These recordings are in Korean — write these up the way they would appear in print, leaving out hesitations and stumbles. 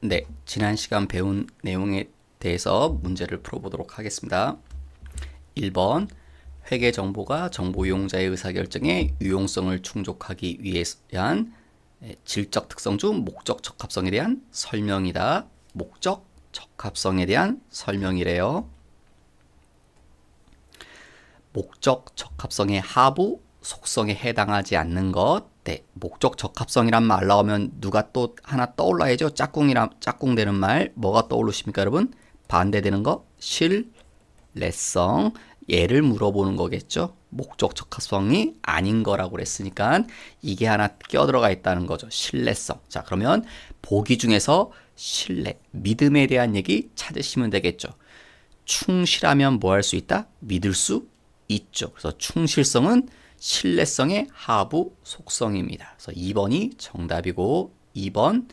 네, 지난 시간 배운 내용에 대해서 문제를 풀어보도록 하겠습니다. 1번 회계 정보가 정보 이용자의 의사결정에 유용성을 충족하기 위한 질적 특성 중 목적 적합성에 대한 설명이다. 목적 적합성에 대한 설명이래요. 목적 적합성의 하부 속성에 해당하지 않는 것. 네, 목적 적합성이란 말 나오면 누가 또 하나 떠올라야죠. 짝꿍 되는 말 뭐가 떠오르십니까, 여러분? 반대되는 거 신뢰성. 얘를 물어보는 거겠죠. 목적 적합성이 아닌 거라고 그랬으니까 이게 하나 껴들어가 있다는 거죠. 신뢰성. 자, 그러면 보기 중에서 신뢰, 믿음에 대한 얘기 찾으시면 되겠죠. 충실하면 뭐 할 수 있다? 믿을 수 있죠. 그래서 충실성은 신뢰성의 하부 속성입니다. 그래서 2번이 정답이고 2번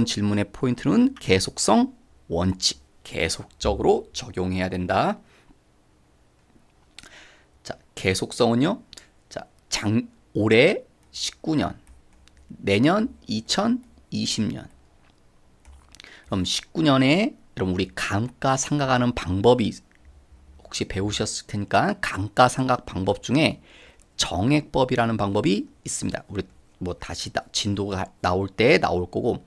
질문의 포인트는 계속성 원칙, 계속적으로 적용해야 된다. 자, 계속성은요. 자, 올해 19년, 내년 2020년. 그럼 19년에 여러분 우리 감가상각하는 방법이 혹시 배우셨을 테니까 감가상각 방법 중에 정액법이라는 방법이 있습니다. 우리 뭐 다시 진도가 나올 때 나올 거고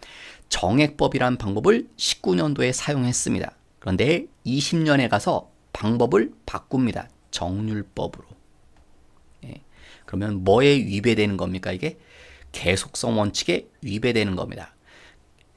정액법이라는 방법을 19년도에 사용했습니다. 그런데 20년에 가서 방법을 바꿉니다. 정률법으로. 예. 그러면 뭐에 위배되는 겁니까? 이게 계속성 원칙에 위배되는 겁니다.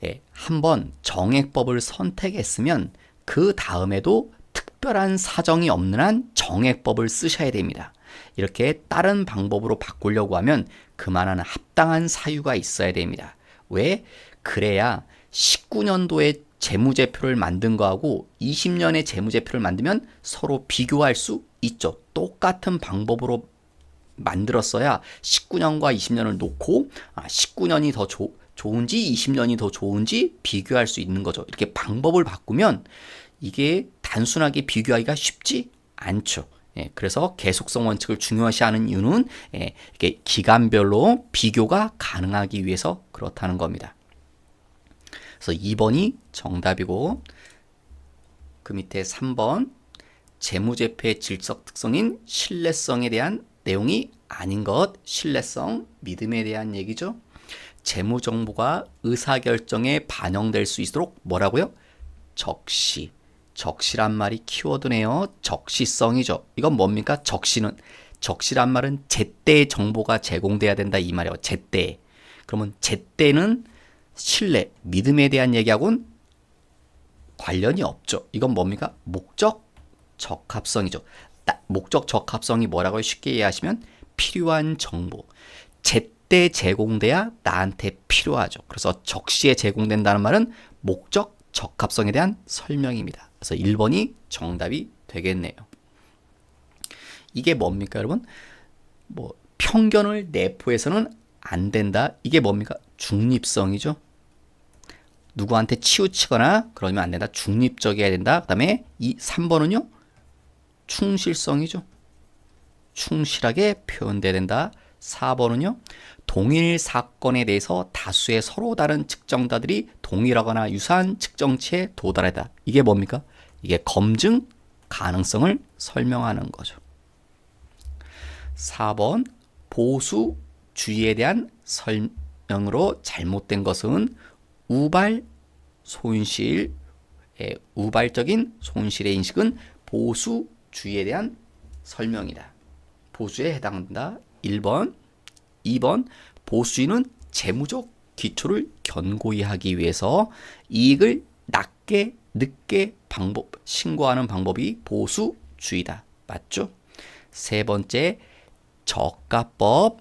예. 한번 정액법을 선택했으면 그 다음에도 특별한 사정이 없는 한 정액법을 쓰셔야 됩니다. 이렇게 다른 방법으로 바꾸려고 하면 그만한 합당한 사유가 있어야 됩니다. 왜? 그래야 19년도에 재무제표를 만든 거하고 20년에 재무제표를 만들면 서로 비교할 수 있죠. 똑같은 방법으로 만들었어야 19년과 20년을 놓고 19년이 더 좋은지 20년이 더 좋은지 비교할 수 있는 거죠. 이렇게 방법을 바꾸면 이게 단순하게 비교하기가 쉽지 않죠. 예, 그래서 계속성 원칙을 중요시하는 이유는 이게 기간별로 비교가 가능하기 위해서 그렇다는 겁니다. 그래서 2번이 정답이고 그 밑에 3번 재무제표의 질적 특성인 신뢰성에 대한 내용이 아닌 것, 신뢰성, 믿음에 대한 얘기죠. 재무정보가 의사결정에 반영될 수 있도록 뭐라고요? 적시. 적시란 말이 키워드네요. 적시성이죠. 이건 뭡니까? 적시란 말은 제때 정보가 제공돼야 된다 이 말이에요. 제때. 그러면 제때는 신뢰, 믿음에 대한 얘기하고는 관련이 없죠. 이건 뭡니까? 목적 적합성이죠. 목적 적합성이 뭐라고 쉽게 이해하시면 필요한 정보. 제때 제공돼야 나한테 필요하죠. 그래서 적시에 제공된다는 말은 목적 적합성에 대한 설명입니다. 그래서 1번이 정답이 되겠네요. 이게 뭡니까, 여러분? 뭐 편견을 내포해서는 안 된다. 이게 뭡니까? 중립성이죠. 누구한테 치우치거나 그러면 안 된다. 중립적이어야 된다. 그다음에 이 3번은요. 충실성이죠. 충실하게 표현돼야 된다. 4번은요. 동일 사건에 대해서 다수의 서로 다른 측정자들이 동일하거나 유사한 측정치에 도달하다. 이게 뭡니까? 이게 검증 가능성을 설명하는 거죠. 4번 보수주의에 대한 설명으로 잘못된 것은 우발적인 손실의 인식은 보수주의에 대한 설명이다. 보수에 해당한다. 1번, 2번 보수주의는 재무적 기초를 견고히 하기 위해서 이익을 늦게 신고하는 방법이 보수주의다. 맞죠? 세 번째, 저가법.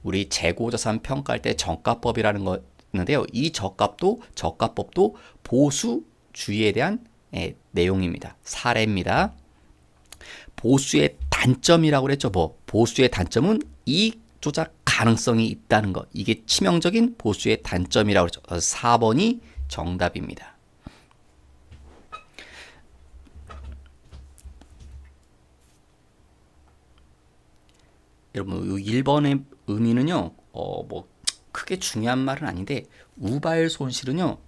우리 재고자산 평가할 때 저가법이라는 거 있는데요. 이 저가법도 보수주의에 대한 내용입니다. 사례입니다. 보수의 단점이라고 그랬죠. 보수의 단점은 이익 조작 가능성이 있다는 것. 이게 치명적인 보수의 단점이라고 그랬죠. 4번이 정답입니다. 여러분, 1번의 의미는요. 크게 중요한 말은 아닌데 우발 손실은요.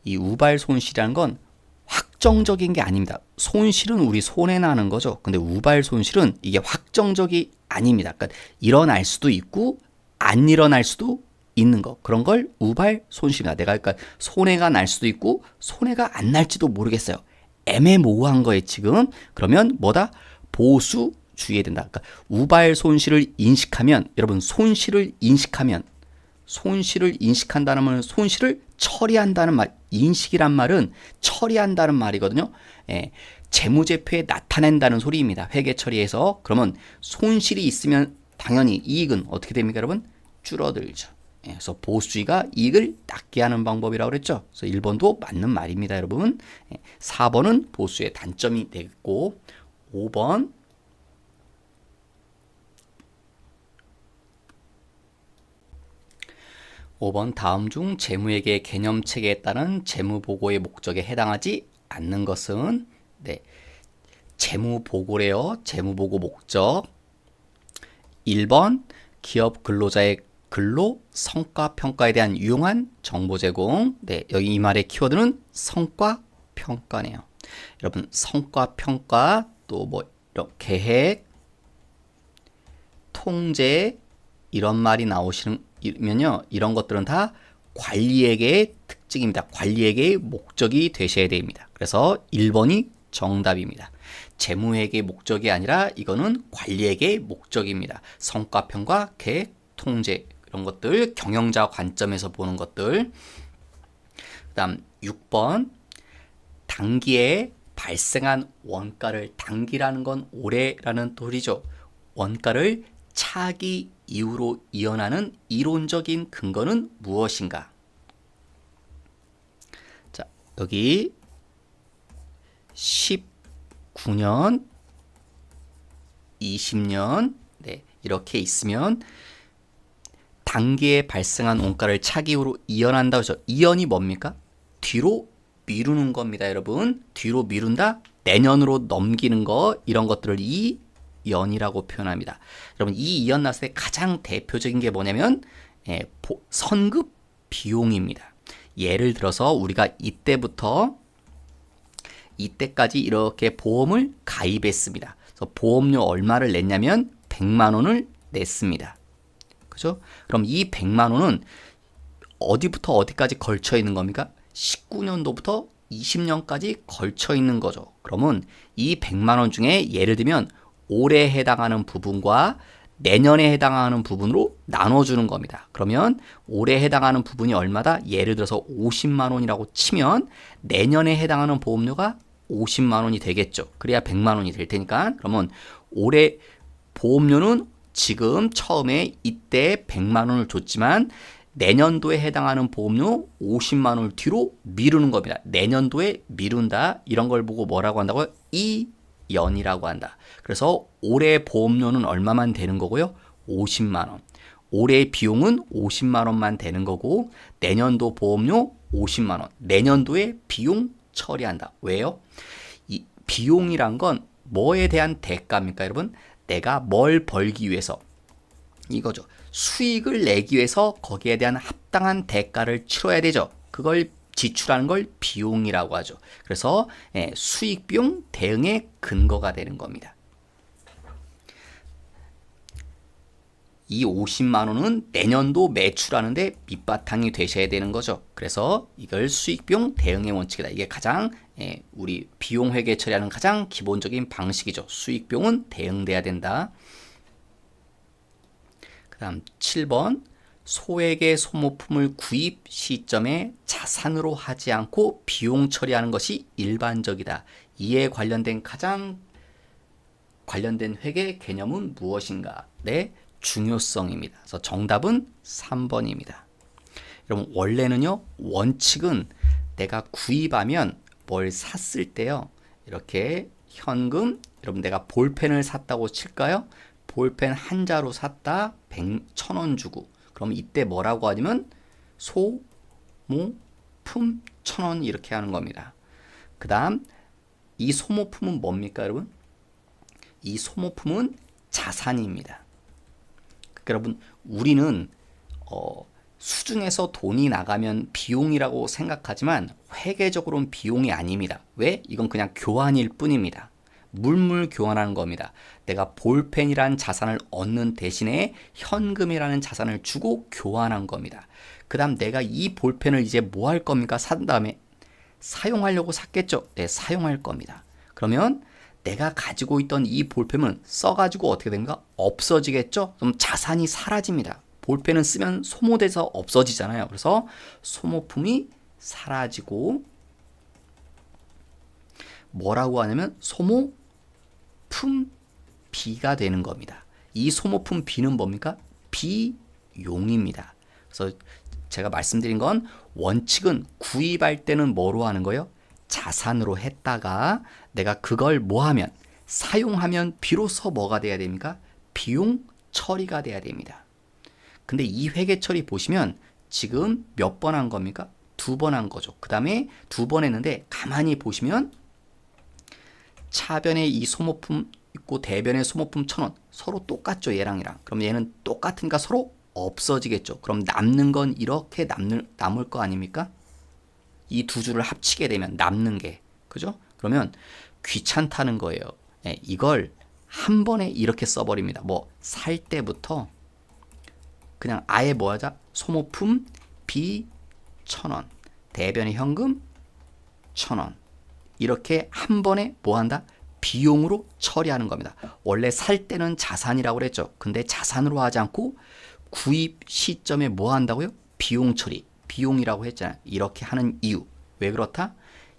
이 우발 손실이라는 건 확정적인 게 아닙니다. 손실은 우리 손에 나는 거죠. 근데 우발 손실은 이게 확정적이 아닙니다. 그러니까 일어날 수도 있고 안 일어날 수도 있는 거. 그런 걸 우발 손실입니다. 내가 그러니까 손해가 날 수도 있고 손해가 안 날지도 모르겠어요. 애매모호한 거에 지금. 그러면 뭐다? 보수 주의해야 된다. 그러니까 우발 손실을 인식하면 여러분 손실을 인식한다는 말은 손실을 처리한다는 말. 인식이란 말은 처리한다는 말이거든요. 예, 재무제표에 나타낸다는 소리입니다. 회계 처리해서. 그러면 손실이 있으면 당연히 이익은 어떻게 됩니까, 여러분? 줄어들죠. 예, 그래서 보수주의가 이익을 낮게 하는 방법이라고 그랬죠. 그래서 1번도 맞는 말입니다, 여러분. 예, 4번은 보수의 단점이 되겠고 5번 다음 중 재무회계 개념체계에 따른 재무보고의 목적에 해당하지 않는 것은 네, 재무보고래요. 재무보고 목적 1번 기업 근로자의 근로 성과 평가에 대한 유용한 정보 제공. 네, 여기 이 말의 키워드는 성과 평가네요. 여러분 성과 평가 또 뭐 계획, 통제 이런 말이 나오시면요. 이런 것들은 다 관리회계의 특징입니다. 관리회계의 목적이 되셔야 됩니다. 그래서 1번이 정답입니다. 재무회계의 목적이 아니라 이거는 관리회계의 목적입니다. 성과평가, 계획, 통제 이런 것들 경영자 관점에서 보는 것들. 그 다음 6번 단기에 발생한 원가를 단기라는 건 올해라는 소리죠. 원가를 차기 이후로 이어나는 이론적인 근거는 무엇인가? 자, 여기 19년, 20년 네, 이렇게 있으면 단기에 발생한 원가를 차기 이후로 이어난다고 하죠. 이연이 뭡니까? 뒤로 미루는 겁니다, 여러분. 뒤로 미룬다, 내년으로 넘기는 거 이런 것들을 이연이라고 표현합니다. 여러분 이 이연 났을 때 가장 대표적인 게 뭐냐면 선급 비용입니다. 예를 들어서 우리가 이때까지 이렇게 보험을 가입했습니다. 그래서 보험료 얼마를 냈냐면 100만 원을 냈습니다. 그죠? 그럼 이 100만 원은 어디부터 어디까지 걸쳐 있는 겁니까? 19년도부터 20년까지 걸쳐 있는 거죠. 그러면 이 100만 원 중에 예를 들면 올해에 해당하는 부분과 내년에 해당하는 부분으로 나눠주는 겁니다. 그러면 올해에 해당하는 부분이 얼마다? 예를 들어서 50만 원이라고 치면 내년에 해당하는 보험료가 50만 원이 되겠죠. 그래야 100만 원이 될 테니까. 그러면 올해 보험료는 지금 처음에 이때 100만 원을 줬지만 내년도에 해당하는 보험료 50만 원을 뒤로 미루는 겁니다. 내년도에 미룬다. 이런 걸 보고 뭐라고 한다고요? 이연이라고 한다. 그래서 올해 보험료는 얼마만 되는 거고요? 50만 원. 올해 비용은 50만 원만 되는 거고 내년도 보험료 50만 원. 내년도에 비용 처리한다. 왜요? 이 비용이란 건 뭐에 대한 대가입니까, 여러분? 내가 뭘 벌기 위해서 이거죠. 수익을 내기 위해서 거기에 대한 합당한 대가를 치러야 되죠. 그걸 지출하는 걸 비용이라고 하죠. 그래서 수익 비용 대응의 근거가 되는 겁니다. 이 50만 원은 내년도 매출하는데 밑바탕이 되셔야 되는 거죠. 그래서 이걸 수익 비용 대응의 원칙이다. 이게 가장 우리 비용 회계 처리하는 가장 기본적인 방식이죠. 수익 비용은 대응돼야 된다. 그 다음 7번 소액의 소모품을 구입 시점에 자산으로 하지 않고 비용 처리하는 것이 일반적이다. 이에 관련된 가장 관련된 회계 개념은 무엇인가? 네, 중요성입니다. 그래서 정답은 3번입니다. 여러분 원래는요, 원칙은 내가 구입하면 뭘 샀을 때요, 이렇게 현금, 여러분 내가 볼펜을 샀다고 칠까요? 볼펜 한 자루 샀다 1,000원 주고, 그럼 이때 뭐라고 하냐면 소모품 1,000원 이렇게 하는 겁니다. 그 다음 이 소모품은 뭡니까, 여러분? 이 소모품은 자산입니다. 그러니까 여러분 우리는 수중에서 돈이 나가면 비용이라고 생각하지만 회계적으로는 비용이 아닙니다. 왜? 이건 그냥 교환일 뿐입니다. 물물 교환하는 겁니다. 내가 볼펜이라는 자산을 얻는 대신에 현금이라는 자산을 주고 교환한 겁니다. 그 다음 내가 이 볼펜을 이제 뭐 할 겁니까? 산 다음에 사용하려고 샀겠죠? 네, 사용할 겁니다. 그러면 내가 가지고 있던 이 볼펜은 써가지고 어떻게 됩니까? 없어지겠죠? 그럼 자산이 사라집니다. 볼펜은 쓰면 소모돼서 없어지잖아요. 그래서 소모품이 사라지고 뭐라고 하냐면 소모품 B가 되는 겁니다. 이 소모품 B는 뭡니까? 비용입니다. 그래서 제가 말씀드린 건 원칙은 구입할 때는 뭐로 하는 거예요? 자산으로 했다가 내가 그걸 뭐 하면 사용하면 비로소 뭐가 돼야 됩니까? 비용 처리가 돼야 됩니다. 근데 이 회계 처리 보시면 지금 몇 번 한 겁니까? 2번 한 거죠. 그 다음에 2번 했는데 가만히 보시면 차변에 이 소모품 있고 대변에 소모품 1,000원 서로 똑같죠. 얘랑 얘랑. 그럼 얘는 똑같으니까 서로 없어지겠죠. 그럼 남는 건 이렇게 남을 거 아닙니까? 이 두 줄을 합치게 되면 남는 게 그죠? 그러면 귀찮다는 거예요. 네, 이걸 한 번에 이렇게 써버립니다. 뭐 살 때부터 그냥 아예 뭐 하자? 소모품 B 1,000원 대변의 현금 1,000원 이렇게 한 번에 뭐 한다? 비용으로 처리하는 겁니다. 원래 살 때는 자산이라고 그랬죠. 근데 자산으로 하지 않고 구입 시점에 뭐 한다고요? 비용 처리. 비용이라고 했잖아요. 이렇게 하는 이유. 왜 그렇다?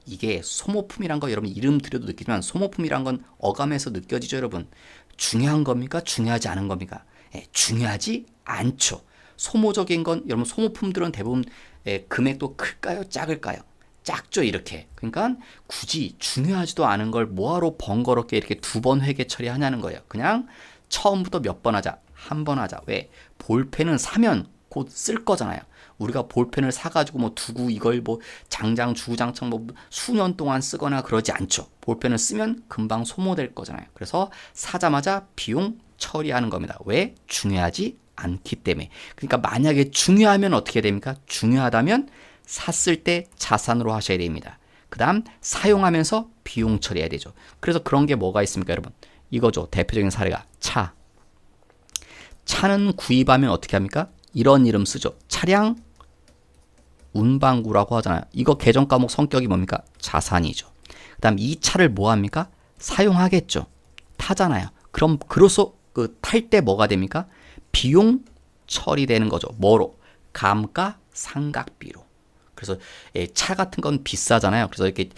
이게 소모품이란 거 여러분 이름 들여도 느끼지만 소모품이란 건 어감에서 느껴지죠, 여러분. 중요한 겁니까? 중요하지 않은 겁니까? 중요하지 않죠. 소모적인 건 여러분 소모품들은 대부분 금액도 클까요? 작을까요? 작죠, 이렇게. 그러니까 굳이 중요하지도 않은 걸 뭐하러 번거롭게 이렇게 2번 회계 처리하냐는 거예요. 그냥 처음부터 몇 번 하자. 한 번 하자. 왜? 볼펜은 사면 곧 쓸 거잖아요. 우리가 볼펜을 사가지고 뭐 두고 이걸 뭐 장장 주구장창 뭐 수년 동안 쓰거나 그러지 않죠. 볼펜을 쓰면 금방 소모될 거잖아요. 그래서 사자마자 비용 처리하는 겁니다. 왜? 중요하지 않기 때문에. 그러니까 만약에 중요하면 어떻게 됩니까? 중요하다면 샀을 때 자산으로 하셔야 됩니다. 그 다음 사용하면서 비용 처리해야 되죠. 그래서 그런 게 뭐가 있습니까, 여러분? 이거죠. 대표적인 사례가 차. 차는 구입하면 어떻게 합니까? 이런 이름 쓰죠. 차량 운반구라고 하잖아요. 이거 계정 과목 성격이 뭡니까? 자산이죠. 그 다음 이 차를 뭐 합니까? 사용하겠죠. 타잖아요. 그럼 그로써 그 탈 때 뭐가 됩니까? 비용 처리되는 거죠. 뭐로? 감가상각비로. 그래서 차 같은 건 비싸잖아요. 그래서 이렇게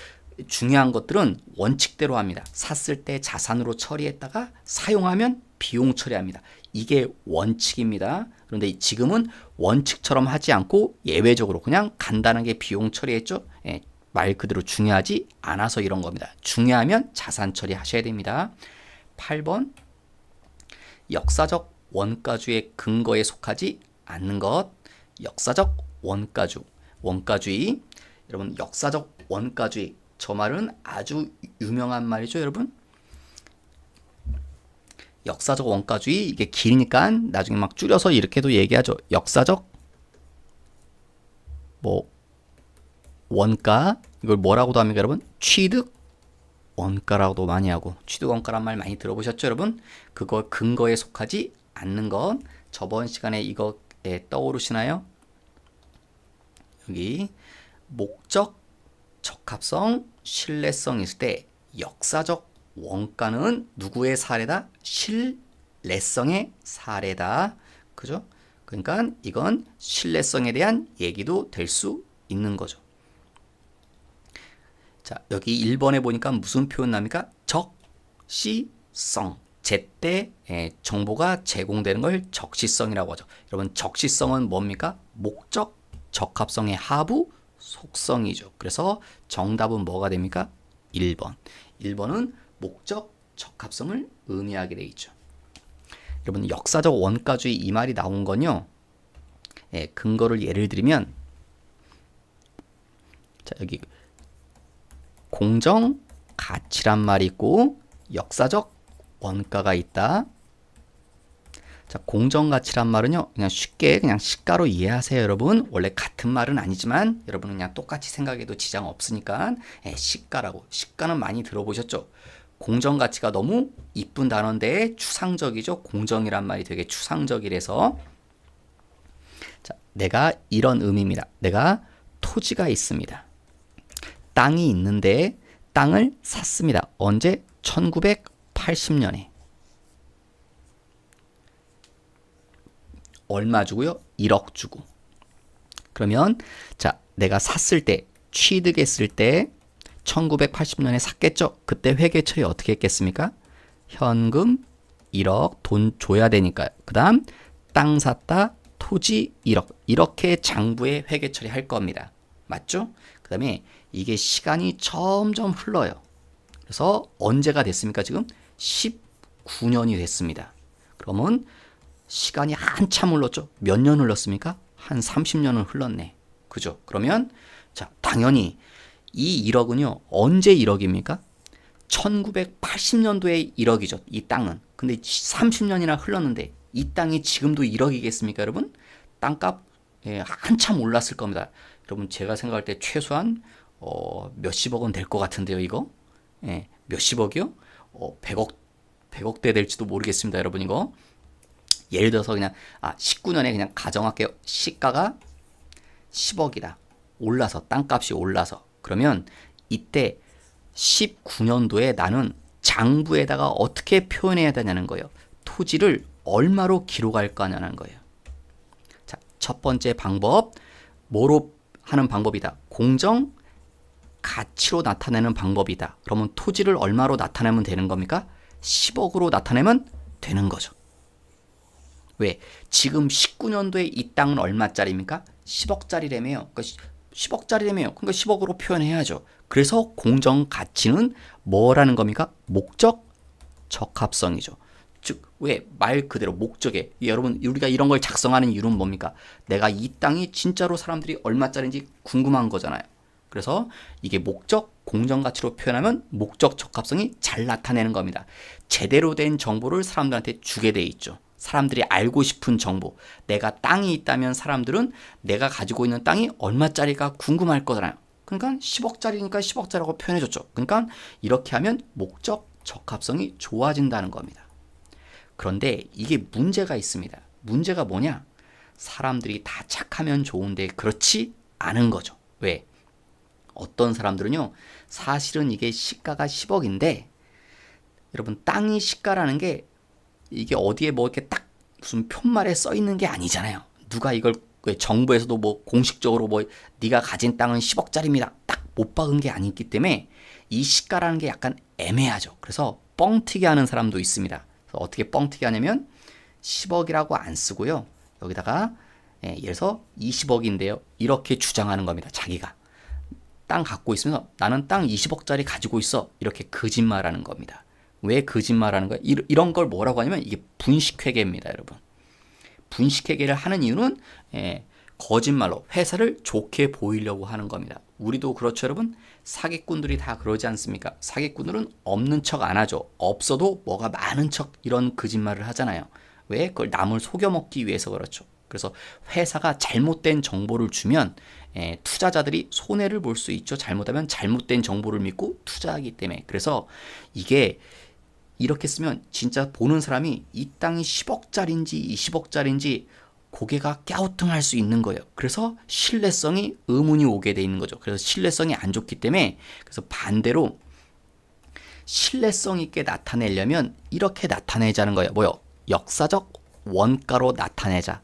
중요한 것들은 원칙대로 합니다. 샀을 때 자산으로 처리했다가 사용하면 비용 처리합니다. 이게 원칙입니다. 그런데 지금은 원칙처럼 하지 않고 예외적으로 그냥 간단하게 비용 처리했죠. 말 그대로 중요하지 않아서 이런 겁니다. 중요하면 자산 처리하셔야 됩니다. 8번 역사적 원가주의 근거에 속하지 않는 것. 역사적 원가주. 원가주의. 여러분 역사적 원가주의. 저 말은 아주 유명한 말이죠, 여러분. 역사적 원가주의 이게 길니까 나중에 막 줄여서 이렇게도 얘기하죠. 역사적 뭐 원가 이걸 뭐라고도 합니까, 여러분? 취득 원가라고도 많이 하고 취득 원가란 말 많이 들어보셨죠, 여러분? 그거 근거에 속하지 않는 건 저번 시간에 이거 떠오르시나요? 여기 목적, 적합성, 신뢰성 있을 때 역사적 원가는 누구의 사례다? 신뢰성의 사례다. 그죠? 그러니까 이건 신뢰성에 대한 얘기도 될 수 있는 거죠. 자, 여기 1번에 보니까 무슨 표현 납니까? 적시성. 제때 정보가 제공되는 걸 적시성이라고 하죠. 여러분 적시성은 뭡니까? 목적, 적합성의 하부, 속성이죠. 그래서 정답은 뭐가 됩니까? 1번. 1번은 목적, 적합성을 의미하게 돼 있죠. 여러분 역사적 원가주의 이 말이 나온 건요. 근거를 예를 들면 자, 여기 공정 가치란 말이 있고 역사적 원가가 있다. 자, 공정가치란 말은요, 그냥 쉽게 그냥 시가로 이해하세요, 여러분. 원래 같은 말은 아니지만 여러분은 그냥 똑같이 생각해도 지장 없으니까 시가라고. 시가는 많이 들어보셨죠? 공정가치가 너무 이쁜 단어인데 추상적이죠. 공정이란 말이 되게 추상적이라서. 자, 내가 이런 의미입니다. 내가 토지가 있습니다. 땅이 있는데 땅을 샀습니다. 언제? 1980년에. 얼마 주고요? 1억 주고. 그러면 자, 내가 샀을 때, 취득했을 때 1980년에 샀겠죠? 그때 회계 처리 어떻게 했겠습니까? 현금 1억 돈 줘야 되니까요. 그 다음 땅 샀다 토지 1억 이렇게 장부에 회계 처리할 겁니다. 맞죠? 그 다음에 이게 시간이 점점 흘러요. 그래서 언제가 됐습니까? 지금 19년이 됐습니다. 그러면 시간이 한참 흘렀죠. 몇 년 흘렀습니까? 한 30년은 흘렀네. 그죠? 그러면 자, 당연히 이 1억은요. 언제 1억입니까? 1980년도에 1억이죠. 이 땅은. 근데 30년이나 흘렀는데 이 땅이 지금도 1억이겠습니까, 여러분? 땅값 한참 올랐을 겁니다. 여러분 제가 생각할 때 최소한 몇십억은 될 것 같은데요, 이거? 몇십억이요? 100억대 될지도 모르겠습니다, 여러분 이거. 예를 들어서 그냥 19년에 그냥 가정할게요. 시가가 10억이다. 올라서 땅값이 올라서 그러면 이때 19년도에 나는 장부에다가 어떻게 표현해야 되냐는 거예요. 토지를 얼마로 기록할 거냐는 거예요. 자, 첫 번째 방법 뭐로 하는 방법이다. 공정 가치로 나타내는 방법이다. 그러면 토지를 얼마로 나타내면 되는 겁니까? 10억으로 나타내면 되는 거죠. 왜? 지금 19년도에 이 땅은 얼마짜리입니까? 10억짜리라며요. 그러니까 10억짜리라며요. 그러니까 10억으로 표현해야죠. 그래서 공정 가치는 뭐라는 겁니까? 목적 적합성이죠. 즉, 왜? 말 그대로 목적에. 여러분, 우리가 이런 걸 작성하는 이유는 뭡니까? 내가 이 땅이 진짜로 사람들이 얼마짜리인지 궁금한 거잖아요. 그래서 이게 목적 공정 가치로 표현하면 목적 적합성이 잘 나타내는 겁니다. 제대로 된 정보를 사람들한테 주게 돼 있죠. 사람들이 알고 싶은 정보. 내가 땅이 있다면 사람들은 내가 가지고 있는 땅이 얼마짜리가 궁금할 거잖아요. 그러니까 10억짜리니까 10억짜리라고 표현해줬죠. 그러니까 이렇게 하면 목적 적합성이 좋아진다는 겁니다. 그런데 이게 문제가 있습니다. 문제가 뭐냐? 사람들이 다 착하면 좋은데 그렇지 않은 거죠. 왜? 어떤 사람들은요. 사실은 이게 시가가 10억인데 여러분 땅이 시가라는 게 이게 어디에 뭐 이렇게 딱 무슨 편말에 써 있는 게 아니잖아요. 누가 이걸 정부에서도 뭐 공식적으로 뭐 네가 가진 땅은 10억짜리입니다. 딱 못 박은 게 아니기 때문에 이 시가라는 게 약간 애매하죠. 그래서 뻥튀기 하는 사람도 있습니다. 그래서 어떻게 뻥튀기 하냐면 10억이라고 안 쓰고요. 여기다가 예를 들어서 20억인데요. 이렇게 주장하는 겁니다. 자기가. 땅 갖고 있으면서 나는 땅 20억짜리 가지고 있어. 이렇게 거짓말하는 겁니다. 왜 거짓말하는 거야? 이런 걸 뭐라고 하냐면 이게 분식회계입니다, 여러분. 분식회계를 하는 이유는 거짓말로 회사를 좋게 보이려고 하는 겁니다. 우리도 그렇죠, 여러분? 사기꾼들이 다 그러지 않습니까? 사기꾼들은 없는 척 안 하죠. 없어도 뭐가 많은 척 이런 거짓말을 하잖아요. 왜? 그걸 남을 속여먹기 위해서 그렇죠. 그래서 회사가 잘못된 정보를 주면 투자자들이 손해를 볼 수 있죠. 잘못하면 잘못된 정보를 믿고 투자하기 때문에. 그래서 이게 이렇게 쓰면 진짜 보는 사람이 이 땅이 10억짜리인지 20억짜리인지 고개가 갸우뚱할 수 있는 거예요. 그래서 신뢰성이 의문이 오게 돼 있는 거죠. 그래서 신뢰성이 안 좋기 때문에 그래서 반대로 신뢰성 있게 나타내려면 이렇게 나타내자는 거예요. 뭐요? 역사적 원가로 나타내자.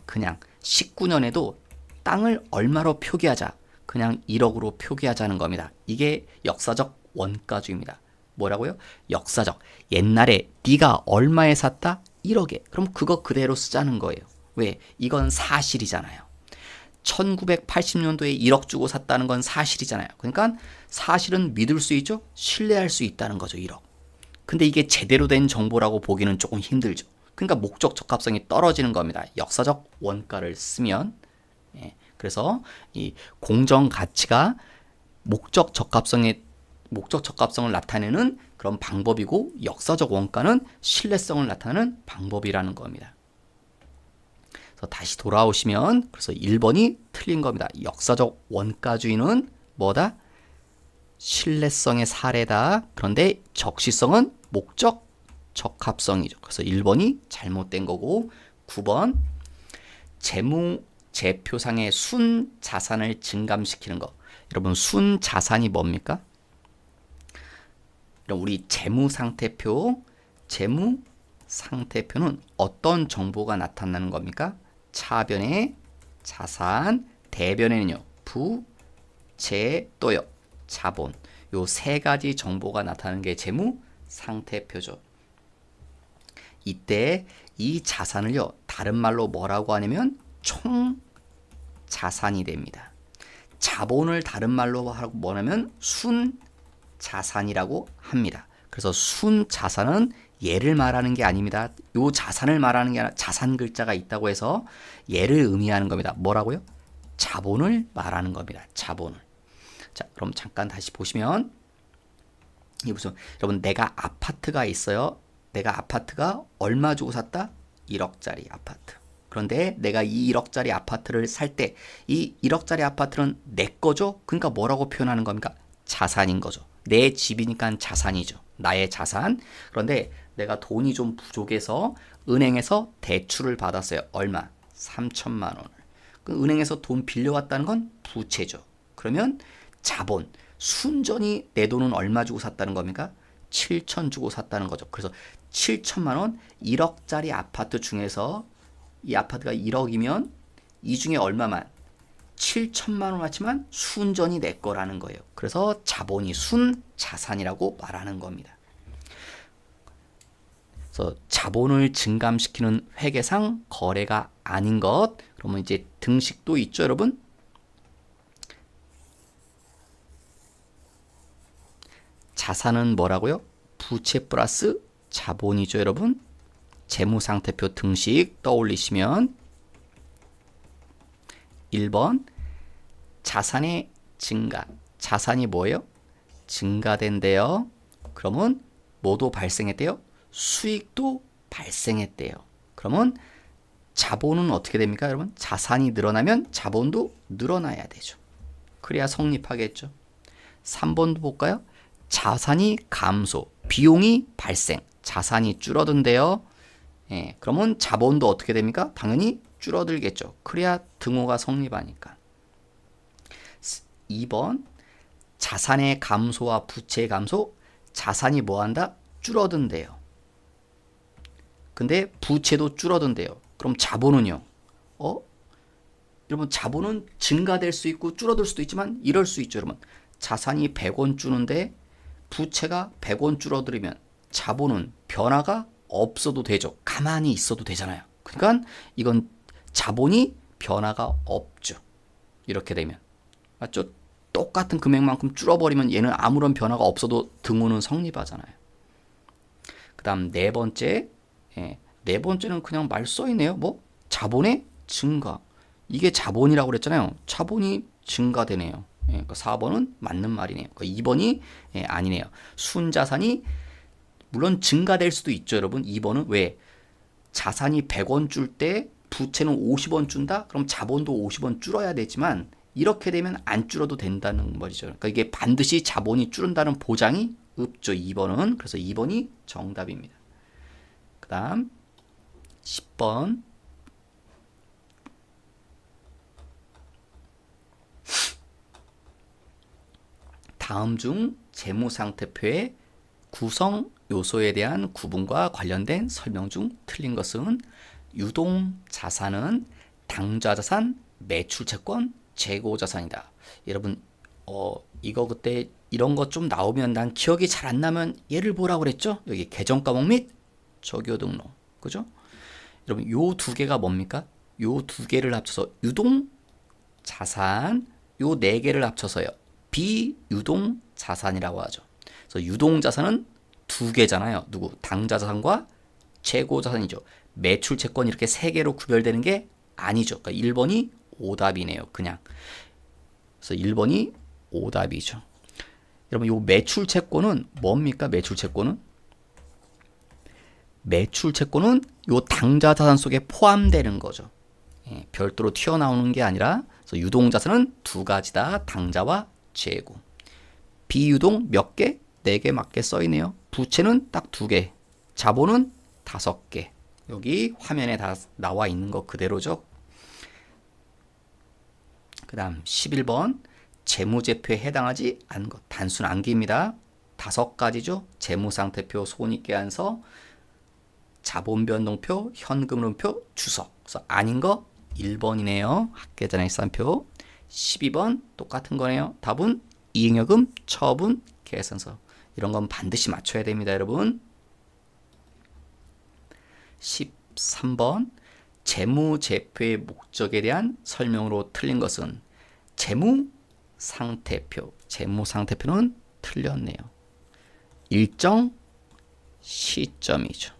그냥 19년에도 땅을 얼마로 표기하자. 그냥 1억으로 표기하자는 겁니다. 이게 역사적 원가주의입니다. 뭐라고요? 역사적. 옛날에 네가 얼마에 샀다? 1억에. 그럼 그거 그대로 쓰자는 거예요. 왜? 이건 사실이잖아요. 1980년도에 1억 주고 샀다는 건 사실이잖아요. 그러니까 사실은 믿을 수 있죠? 신뢰할 수 있다는 거죠. 1억. 근데 이게 제대로 된 정보라고 보기는 조금 힘들죠. 그러니까 목적 적합성이 떨어지는 겁니다. 역사적 원가를 쓰면. 그래서 이 공정 가치가 목적 적합성에 목적 적합성을 나타내는 그런 방법이고 역사적 원가는 신뢰성을 나타내는 방법이라는 겁니다. 그래서 다시 돌아오시면 그래서 1번이 틀린 겁니다. 역사적 원가주의는 뭐다? 신뢰성의 사례다. 그런데 적시성은 목적 적합성이죠. 그래서 1번이 잘못된 거고 9번 재무제표상의 순자산을 증감시키는 거. 여러분 순자산이 뭡니까? 우리 재무상태표는 어떤 정보가 나타나는 겁니까? 차변에 자산, 대변에는요 부채 또요 자본. 요 세 가지 정보가 나타나는 게 재무상태표죠. 이때 이 자산을요 다른 말로 뭐라고 하냐면 총자산이 됩니다. 자본을 다른 말로 뭐냐면 순자산이라고 합니다. 그래서 순자산은 얘를 말하는 게 아닙니다. 요 자산을 말하는 게 아니라 자산 글자가 있다고 해서 얘를 의미하는 겁니다. 뭐라고요? 자본을 말하는 겁니다. 자본을. 자, 그럼 잠깐 다시 보시면 이 무슨 여러분 내가 아파트가 있어요. 내가 아파트가 얼마 주고 샀다? 1억짜리 아파트. 그런데 내가 이 1억짜리 아파트를 살 때 이 1억짜리 아파트는 내 거죠? 그러니까 뭐라고 표현하는 겁니까? 자산인 거죠. 내 집이니까 자산이죠. 나의 자산. 그런데 내가 돈이 좀 부족해서 은행에서 대출을 받았어요. 얼마? 3천만 원을. 그 은행에서 돈 빌려왔다는 건 부채죠. 그러면 자본, 순전히 내 돈은 얼마 주고 샀다는 겁니까? 7천 주고 샀다는 거죠. 그래서 7천만 원, 1억짜리 아파트 중에서 이 아파트가 1억이면 이 중에 얼마만? 7천만 원 맞지만 순전히 내 거라는 거예요. 그래서 자본이 순자산이라고 말하는 겁니다. 그래서 자본을 증감시키는 회계상 거래가 아닌 것. 그러면 이제 등식도 있죠, 여러분? 자산은 뭐라고요? 부채 플러스 자본이죠, 여러분. 재무상태표 등식 떠올리시면 1번 자산의 증가. 자산이 뭐예요? 증가된대요. 그러면 뭐도 발생했대요? 수익도 발생했대요. 그러면 자본은 어떻게 됩니까, 여러분? 자산이 늘어나면 자본도 늘어나야 되죠. 그래야 성립하겠죠. 3번도 볼까요? 자산이 감소, 비용이 발생, 자산이 줄어든대요. 예, 그러면 자본도 어떻게 됩니까? 당연히 줄어들겠죠. 그래야 등호가 성립하니까. 2번 자산의 감소와 부채의 감소, 자산이 뭐한다? 줄어든대요. 근데 부채도 줄어든대요. 그럼 자본은요? 여러분 자본은 증가될 수 있고 줄어들 수도 있지만 이럴 수 있죠. 여러분 자산이 100원 주는데 부채가 100원 줄어들면 자본은 변화가 없어도 되죠. 가만히 있어도 되잖아요. 그러니까 이건 자본이 변화가 없죠. 이렇게 되면 맞죠? 똑같은 금액만큼 줄어버리면 얘는 아무런 변화가 없어도 등호는 성립하잖아요. 그 다음 네 번째, 네 번째는 그냥 말 써있네요. 뭐? 자본의 증가. 이게 자본이라고 그랬잖아요. 자본이 증가되네요. 그러니까 4번은 맞는 말이네요. 그러니까 2번이 아니네요. 순자산이 물론 증가될 수도 있죠, 여러분. 2번은 왜? 자산이 100원 줄 때 부채는 50원 준다? 그럼 자본도 50원 줄어야 되지만 이렇게 되면 안 줄어도 된다는 말이죠. 그러니까 이게 반드시 자본이 줄은다는 보장이 없죠, 2번은. 그래서 2번이 정답입니다. 그 다음 10번 다음 중 재무상태표의 구성 요소에 대한 구분과 관련된 설명 중 틀린 것은 유동자산은 당좌자산, 매출채권, 재고자산이다. 여러분 이거 그때 이런 것 좀 나오면 난 기억이 잘 안 나면 얘를 보라고 그랬죠? 여기 계정과목 및 적효등록. 그죠? 여러분 요 두 개가 뭡니까? 요 두 개를 합쳐서 유동자산, 요 네 개를 합쳐서요. 비유동자산이라고 하죠. 그래서 유동자산은 두 개잖아요. 누구? 당좌자산과 재고자산이죠. 매출채권 이렇게 세 개로 구별되는 게 아니죠. 그러니까 1번이 오답이네요. 그냥. 그래서 1번이 오답이죠. 여러분 요 매출 채권은 뭡니까? 매출 채권은 요 당좌 자산 속에 포함되는 거죠. 예, 별도로 튀어나오는 게 아니라 그래서 유동 자산은 두 가지다. 당좌와 재고. 비유동 몇 개? 4개 맞게 써 있네요. 부채는 딱 2개. 자본은 5개. 여기 화면에 다 나와 있는 거 그대로죠. 그 다음 11번 재무제표에 해당하지 않은 것. 단순 암기입니다. 5가지죠. 재무상태표, 손익계산서, 자본변동표, 현금흐름표, 주석. 그래서 아닌 거 1번이네요. 학계장액산표. 12번 똑같은 거네요. 답은 이익여금, 처분, 계산서. 이런 건 반드시 맞춰야 됩니다, 여러분. 13번 재무제표의 목적에 대한 설명으로 틀린 것은 재무상태표. 재무상태표는 틀렸네요. 일정 시점이죠.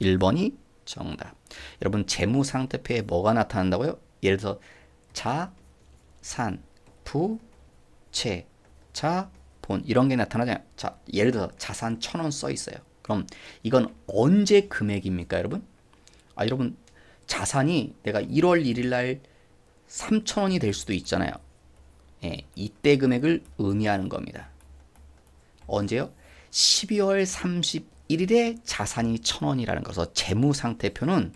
1번이 정답. 여러분 재무상태표에 뭐가 나타난다고요? 예를 들어서 자산, 부채, 자본 이런 게 나타나잖아요. 자, 예를 들어서 자산 1,000원 써 있어요. 그럼 이건 언제 금액입니까, 여러분? 여러분 자산이 내가 1월 1일 날 3,000원이 될 수도 있잖아요. 예, 이때 금액을 의미하는 겁니다. 언제요? 12월 31일에 자산이 1,000원이라는 거서 재무상태표는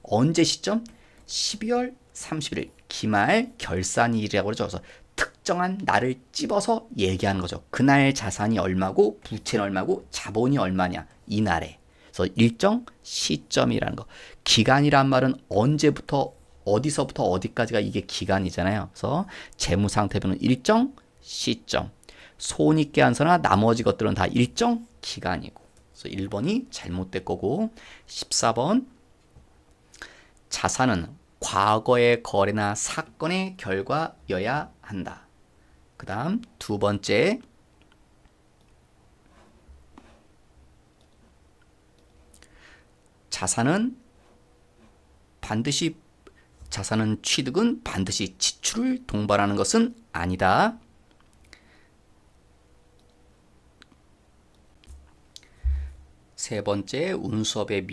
언제 시점? 12월 30일 기말 결산일이라고 그러죠. 그래서 특정한 날을 찝어서 얘기하는 거죠. 그날 자산이 얼마고 부채는 얼마고 자본이 얼마냐 이 날에. 그래서 일정 시점이라는 거. 기간이란 말은 언제부터 어디서부터 어디까지가 이게 기간이잖아요. 그래서 재무상태표는 일정 시점. 손익계산서나 나머지 것들은 다 일정 기간이고. 그래서 1번이 잘못된 거고. 14번 자산은 과거의 거래나 사건의 결과여야 한다. 그 다음 두 번째 자산은 취득은 반드시 지출을 동반하는 것은 아니다. 세 번째, 운수업의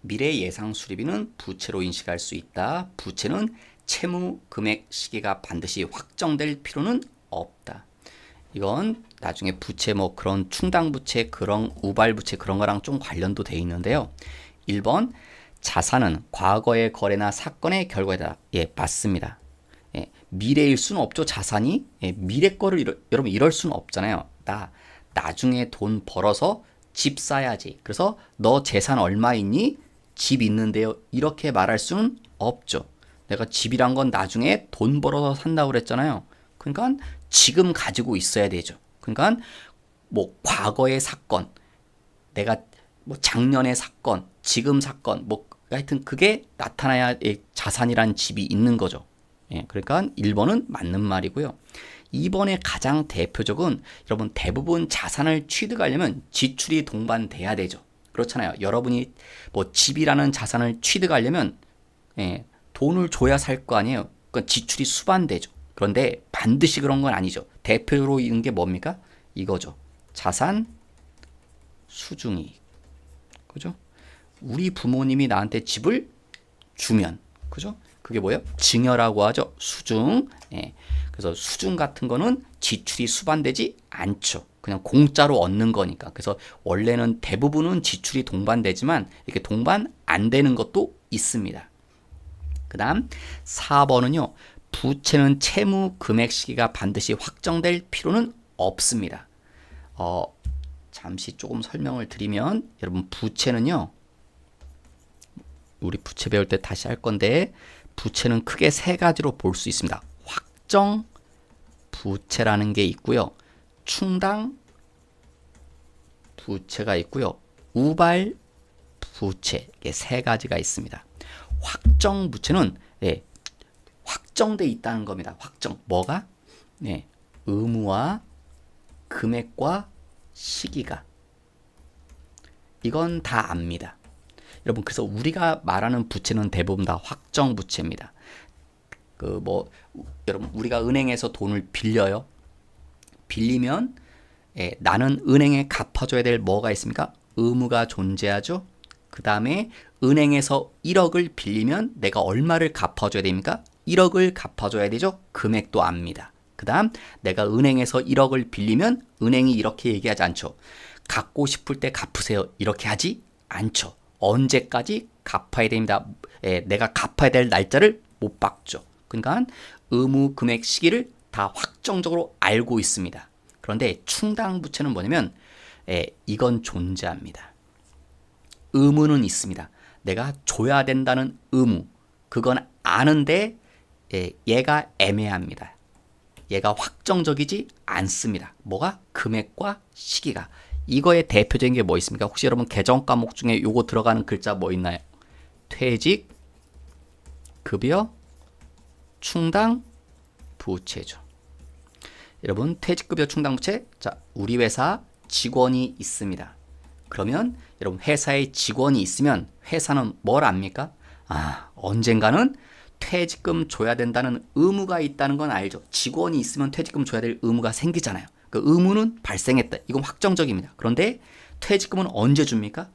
미래 예상 수리비는 부채로 인식할 수 있다. 부채는 채무 금액 시기가 반드시 확정될 필요는 없다. 이건 나중에 부채 뭐 그런 충당 부채, 그런 우발 부채 그런 거랑 좀 관련도 돼 있는데요. 1번 자산은 과거의 거래나 사건의 결과이다. 예, 맞습니다. 예, 미래일 수는 없죠. 자산이. 예, 미래 거를 여러분 이럴 수는 없잖아요. 나 나중에 돈 벌어서 집 사야지. 그래서 너 재산 얼마 있니? 집 있는데요. 이렇게 말할 수는 없죠. 내가 집이란 건 나중에 돈 벌어서 산다고 그랬잖아요. 그러니까 지금 가지고 있어야 되죠. 그러니까 뭐 과거의 사건, 내가 뭐 작년의 사건, 지금 사건, 뭐 하여튼 그게 나타나야 자산이란 집이 있는 거죠. 예, 그러니까 1번은 맞는 말이고요. 2번의 가장 대표적은 여러분 대부분 자산을 취득하려면 지출이 동반돼야 되죠. 그렇잖아요. 여러분이 뭐 집이라는 자산을 취득하려면 돈을 줘야 살 거 아니에요. 그러니까 지출이 수반되죠. 그런데 반드시 그런 건 아니죠. 대표로 있는 게 뭡니까? 이거죠. 자산 수중이익. 그죠? 우리 부모님이 나한테 집을 주면, 그죠? 그게 뭐예요? 증여라고 하죠. 수중. 예. 그래서 수중 같은 거는 지출이 수반되지 않죠. 그냥 공짜로 얻는 거니까. 그래서 원래는 대부분은 지출이 동반되지만 이렇게 동반 안 되는 것도 있습니다. 그 다음 4번은요. 부채는 채무 금액 시기가 반드시 확정될 필요는 없습니다. 잠시 조금 설명을 드리면 여러분 부채는요. 우리 부채 배울 때 다시 할 건데 부채는 크게 3가지로 볼 수 있습니다. 확정 부채라는 게 있고요. 충당 부채가 있고요. 우발 부채 이게 3가지가 있습니다. 확정 부채는 확정돼 있다는 겁니다. 확정 뭐가? 의무와 금액과 시기가 이건 다 압니다. 여러분 그래서 우리가 말하는 부채는 대부분 다 확정 부채입니다. 여러분 우리가 은행에서 돈을 빌려요. 빌리면 나는 은행에 갚아줘야 될 뭐가 있습니까? 의무가 존재하죠. 그 다음에 은행에서 1억을 빌리면 내가 얼마를 갚아줘야 됩니까? 1억을 갚아줘야 되죠. 금액도 압니다. 그 다음 내가 은행에서 1억을 빌리면 은행이 이렇게 얘기하지 않죠. 갚고 싶을 때 갚으세요. 이렇게 하지 않죠. 언제까지 갚아야 됩니다. 내가 갚아야 될 날짜를 못 박죠. 그러니까 의무 금액 시기를 다 확정적으로 알고 있습니다. 그런데 충당부채는 뭐냐면 이건 존재합니다. 의무는 있습니다. 내가 줘야 된다는 의무, 그건 아는데 얘가 애매합니다. 얘가 확정적이지 않습니다. 뭐가? 금액과 시기가. 이거의 대표적인 게 뭐 있습니까? 혹시 여러분 개정 과목 중에 요거 들어가는 글자 뭐 있나요? 퇴직, 급여, 충당, 부채죠. 여러분 퇴직급여 충당부채, 자 우리 회사 직원이 있습니다. 그러면 여러분 회사에 직원이 있으면 회사는 뭘 압니까? 언젠가는 퇴직금 줘야 된다는 의무가 있다는 건 알죠. 직원이 있으면 퇴직금 줘야 될 의무가 생기잖아요. 그 의무는 발생했다. 이건 확정적입니다. 그런데 퇴직금은 언제 줍니까?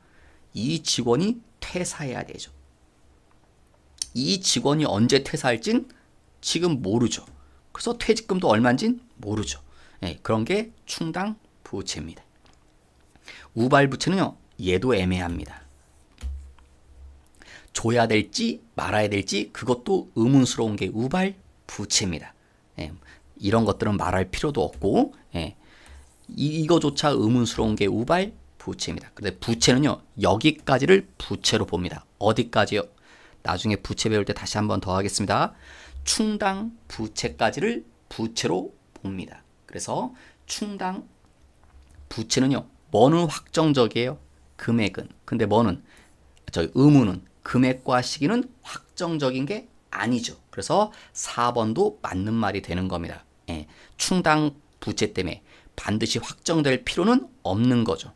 이 직원이 퇴사해야 되죠. 이 직원이 언제 퇴사할진 지금 모르죠. 그래서 퇴직금도 얼마인진 모르죠. 그런 게 충당 부채입니다. 우발 부채는요, 얘도 애매합니다. 줘야 될지 말아야 될지 그것도 의문스러운 게 우발 부채입니다. 이런 것들은 말할 필요도 없고 이거조차 의문스러운 게 우발 부채입니다. 근데 부채는요, 여기까지를 부채로 봅니다. 어디까지요? 나중에 부채 배울 때 다시 한번 더 하겠습니다. 충당 부채까지를 부채로 봅니다. 그래서 충당 부채는요, 뭐는 확정적이에요? 금액은. 근데 뭐는? 의무는, 금액과 시기는 확정적인 게 아니죠. 그래서 4번도 맞는 말이 되는 겁니다. 충당 부채 때문에 반드시 확정될 필요는 없는 거죠.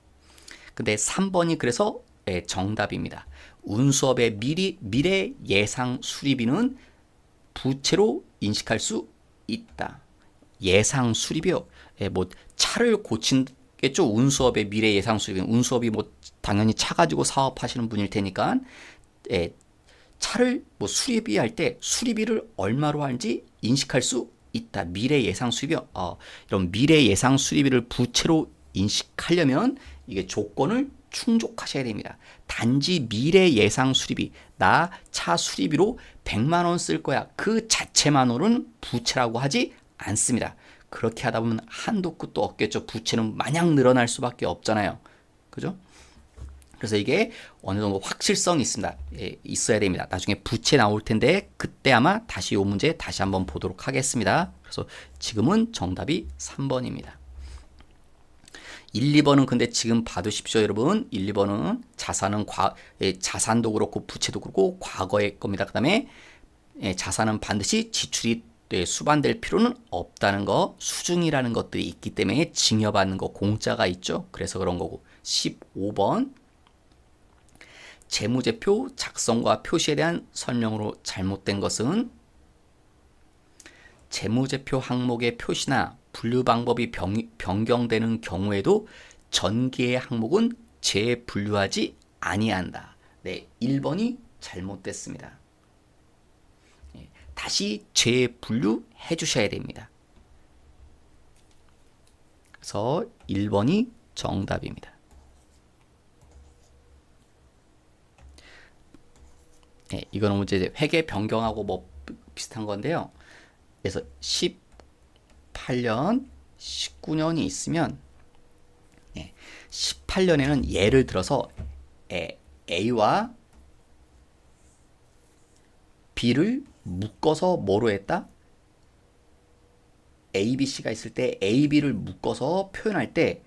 근데 3번이 그래서 정답입니다. 운수업의 미래 예상 수리비는 부채로 인식할 수 있다. 예상 수리비요. 뭐 차를 고친겠죠. 운수업의 미래 예상 수리비는 운수업이 뭐 당연히 차 가지고 사업하시는 분일 테니까 차를 뭐 수리비할 때 수리비를 얼마로 하는지 인식할 수 있다. 미래 예상 수리비요. 이런 미래 예상 수리비를 부채로 인식하려면 이게 조건을 충족하셔야 됩니다. 단지 미래 예상 수리비, 나 차 수리비로 100만 원 쓸 거야. 그 자체만으로는 부채라고 하지 않습니다. 그렇게 하다 보면 한도 끝도 없겠죠. 부채는 마냥 늘어날 수밖에 없잖아요. 그죠? 그래서 이게 어느 정도 확실성이 있습니다. 있어야 됩니다. 나중에 부채 나올 텐데 그때 아마 다시 이 문제 다시 한번 보도록 하겠습니다. 그래서 지금은 정답이 3번입니다. 1, 2번은 근데 지금 봐두십시오, 여러분. 1, 2번은 자산은 자산도 그렇고 부채도 그렇고 과거의 겁니다. 그 다음에 자산은 반드시 지출이 수반될 필요는 없다는 거, 수중이라는 것들이 있기 때문에 증여받는 거 공짜가 있죠. 그래서 그런 거고. 15번 재무제표 작성과 표시에 대한 설명으로 잘못된 것은 재무제표 항목의 표시나 분류 방법이 변경되는 경우에도 전기의 항목은 재분류하지 아니한다. 네, 1번이 잘못됐습니다. 다시 재분류해 주셔야 됩니다. 그래서 1번이 정답입니다. 이거는 이제 회계 변경하고 뭐 비슷한 건데요. 그래서 18년, 19년이 있으면 18년에는 예를 들어서 A와 B를 묶어서 뭐로 했다? A, B, C가 있을 때 A, B를 묶어서 표현할 때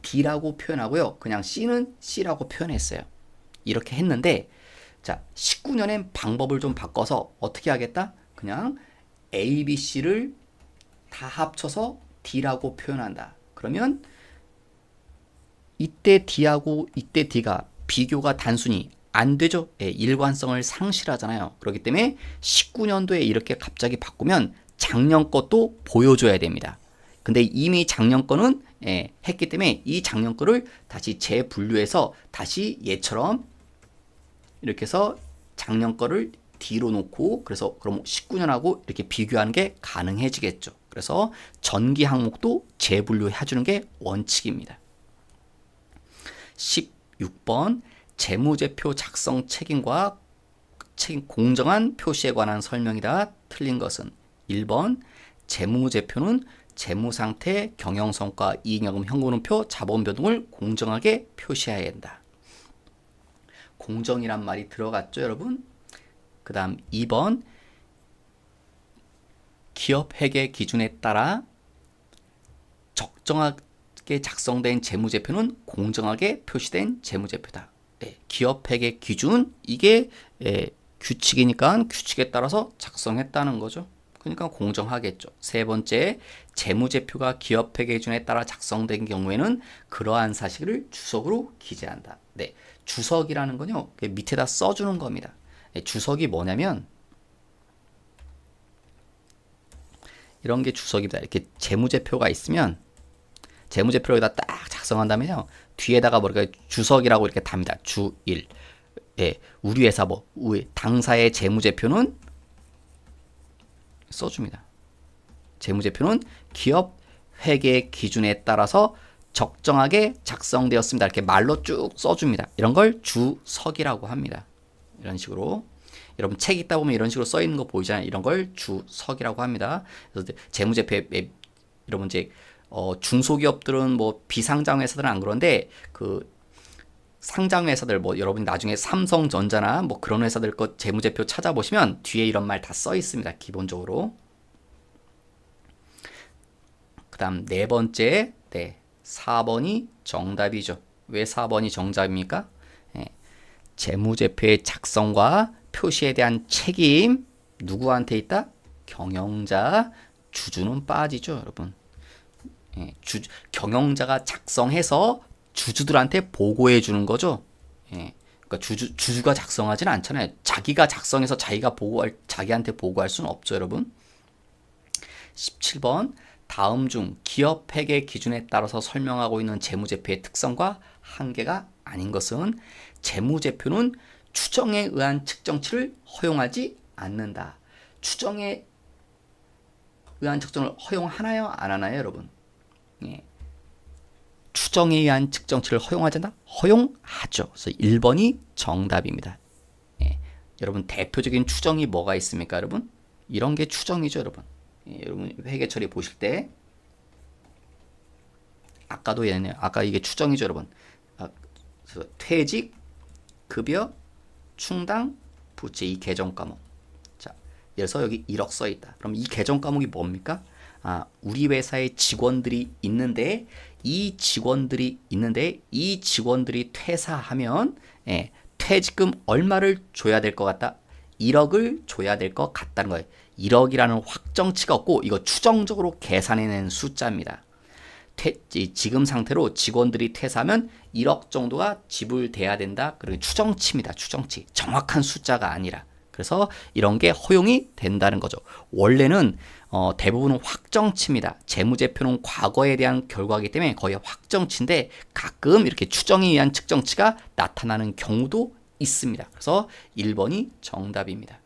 D라고 표현하고요. 그냥 C는 C라고 표현했어요. 이렇게 했는데 자, 19년엔 방법을 좀 바꿔서 어떻게 하겠다? 그냥 A, B, C를 다 합쳐서 D라고 표현한다. 그러면 이때 D하고 이때 D가 비교가 단순히 안 되죠. 일관성을 상실하잖아요. 그렇기 때문에 19년도에 이렇게 갑자기 바꾸면 작년 것도 보여줘야 됩니다. 근데 이미 작년 거는 했기 때문에 이 작년 거를 다시 재분류해서 다시 얘처럼 이렇게 해서 작년 거를 뒤로 놓고 그래서 그럼 19년하고 이렇게 비교하는 게 가능해지겠죠. 그래서 전기 항목도 재분류해 주는 게 원칙입니다. 16번 재무제표 작성 책임과 공정한 표시에 관한 설명이다. 틀린 것은 1번 재무제표는 재무상태, 경영성과, 이익여금, 현금흐름표, 자본 변동을 공정하게 표시해야 한다. 공정이란 말이 들어갔죠, 여러분? 그 다음 2번 기업회계 기준에 따라 적정하게 작성된 재무제표는 공정하게 표시된 재무제표다. 기업회계 기준 이게 규칙이니까 규칙에 따라서 작성했다는 거죠. 그러니까 공정하겠죠. 세 번째, 재무제표가 기업회계 기준에 따라 작성된 경우에는 그러한 사실을 주석으로 기재한다. 네, 주석이라는 건요, 밑에다 써주는 겁니다. 주석이 뭐냐면 이런 게 주석입니다. 이렇게 재무제표가 있으면 재무제표를 여기다 딱 작성한다면요, 뒤에다가 뭐랄까 주석이라고 이렇게 답니다. 주1. 우리 회사 당사의 재무제표는 써줍니다. 재무제표는 기업 회계 기준에 따라서 적정하게 작성되었습니다. 이렇게 말로 쭉 써줍니다. 이런 걸 주석이라고 합니다. 이런 식으로 여러분 책 읽다 보면 이런 식으로 써 있는 거 보이잖아요. 이런 걸 주석이라고 합니다. 그래서 재무제표에 여러분 이제 중소기업들은 뭐 비상장 회사들은 안 그런데 그 상장 회사들 뭐 여러분 나중에 삼성전자나 뭐 그런 회사들 거 재무제표 찾아보시면 뒤에 이런 말 다 써 있습니다. 기본적으로. 그다음 네 번째, 4번이 정답이죠. 왜 4번이 정답입니까? 재무제표의 작성과 표시에 대한 책임 누구한테 있다? 경영자, 주주는 빠지죠, 여러분. 경영자가 작성해서 주주들한테 보고해 주는 거죠. 그러니까 주주가 작성하지는 않잖아요. 자기가 작성해서 자기한테 보고할 수는 없죠, 여러분. 17번 다음 중 기업 회계 기준에 따라서 설명하고 있는 재무제표의 특성과 한계가 아닌 것은 재무제표는 추정에 의한 측정치를 허용하지 않는다. 추정에 의한 측정을 허용하나요? 안 하나요, 여러분? 추정에 의한 측정치를 허용하지 않는다? 허용하죠. 그래서 1번이 정답입니다. 여러분 대표적인 추정이 뭐가 있습니까, 여러분? 이런 게 추정이죠, 여러분. 여러분 회계 처리 보실 때 아까도 얘네요. 아까 이게 추정이죠, 여러분. 퇴직, 급여, 충당, 부채 이 계정 과목. 자, 그래서 여기 1억 써 있다. 그럼 이 계정 과목이 뭡니까? 우리 회사에 직원들이 있는데 이 직원들이 퇴사하면 퇴직금 얼마를 줘야 될 것 같다? 1억을 줘야 될 것 같다는 거예요. 1억이라는 확정치가 없고 이거 추정적으로 계산해낸 숫자입니다. 지금 상태로 직원들이 퇴사하면 1억 정도가 지불돼야 된다. 그리고 추정치입니다. 추정치. 정확한 숫자가 아니라. 그래서 이런 게 허용이 된다는 거죠. 원래는 대부분은 확정치입니다. 재무제표는 과거에 대한 결과이기 때문에 거의 확정치인데 가끔 이렇게 추정에 의한 측정치가 나타나는 경우도 있습니다. 그래서 1번이 정답입니다.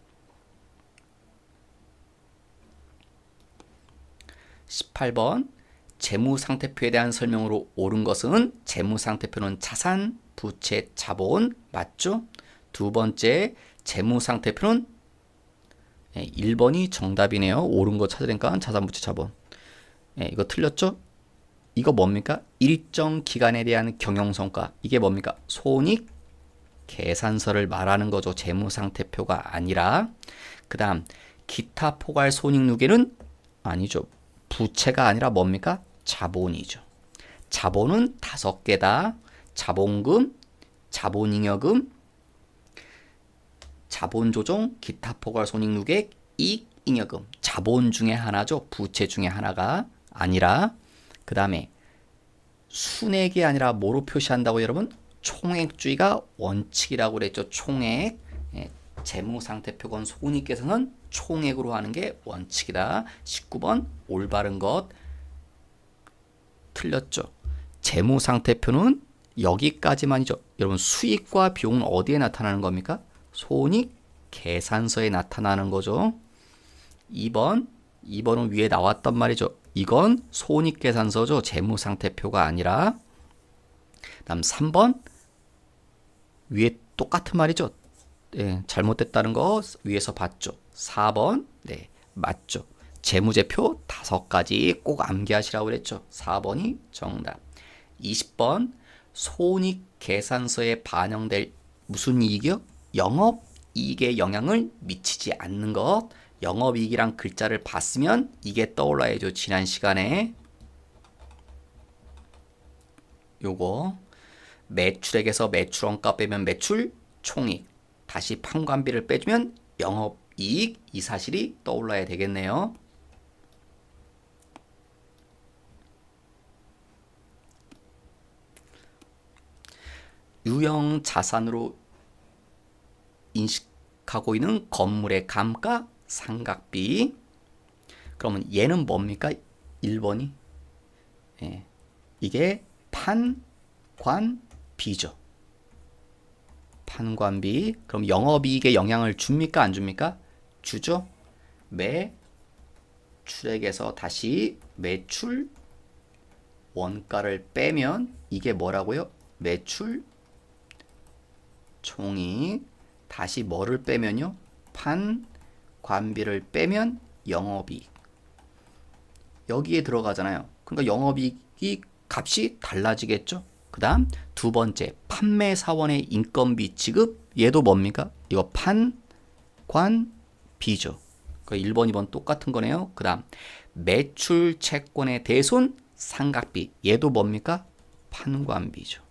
18번 재무상태표에 대한 설명으로 옳은 것은 재무상태표는 자산, 부채, 자본 맞죠? 두 번째 재무상태표는 1번이 정답이네요. 옳은 거 찾으니까 자산, 부채, 자본. 이거 틀렸죠? 이거 뭡니까? 일정 기간에 대한 경영성과. 이게 뭡니까? 손익 계산서를 말하는 거죠. 재무상태표가 아니라. 그 다음 기타 포괄 손익 누계는 아니죠. 부채가 아니라 뭡니까? 자본이죠. 자본은 5개다. 자본금, 자본잉여금, 자본조정, 기타 포괄 손익 누계, 이익잉여금. 자본 중에 하나죠. 부채 중에 하나가 아니라. 그 다음에 순액이 아니라 뭐로 표시한다고 여러분? 총액주의가 원칙이라고 그랬죠. 총액. 재무상태표건 손익계산은 총액으로 하는 게 원칙이다. 19번 올바른 것 틀렸죠. 재무상태표는 여기까지만이죠. 여러분 수익과 비용은 어디에 나타나는 겁니까? 손익계산서에 나타나는 거죠. 2번은 위에 나왔단 말이죠. 이건 손익계산서죠. 재무상태표가 아니라. 다음 3번 위에 똑같은 말이죠. 네, 잘못됐다는 거 위에서 봤죠. 4번 네 맞죠. 재무제표 5가지 꼭 암기하시라고 그랬죠. 4번이 정답. 20번 손익계산서에 반영될 무슨 이익이요? 영업이익에 영향을 미치지 않는 것. 영업이익이란 글자를 봤으면 이게 떠올라야죠. 지난 시간에 요거 매출액에서 매출원가 빼면 매출 총익, 다시 판관비를 빼주면 영업이익, 이 사실이 떠올라야 되겠네요. 유형 자산으로 인식하고 있는 건물의 감가 상각비. 그러면 얘는 뭡니까? 1번이 예, 이게 판관비죠. 판관비. 그럼 영업이익에 영향을 줍니까? 안 줍니까? 주죠. 매출액에서 다시 매출 원가를 빼면 이게 뭐라고요? 매출 총익. 다시 뭐를 빼면요? 판관비를 빼면 영업이익. 여기에 들어가잖아요. 그러니까 영업이익이 값이 달라지겠죠. 그 다음 두 번째 판매사원의 인건비 지급. 얘도 뭡니까? 이거 판관비죠. 그러니까 1번 2번 똑같은 거네요. 그 다음 매출 채권의 대손 상각비. 얘도 뭡니까? 판관비죠.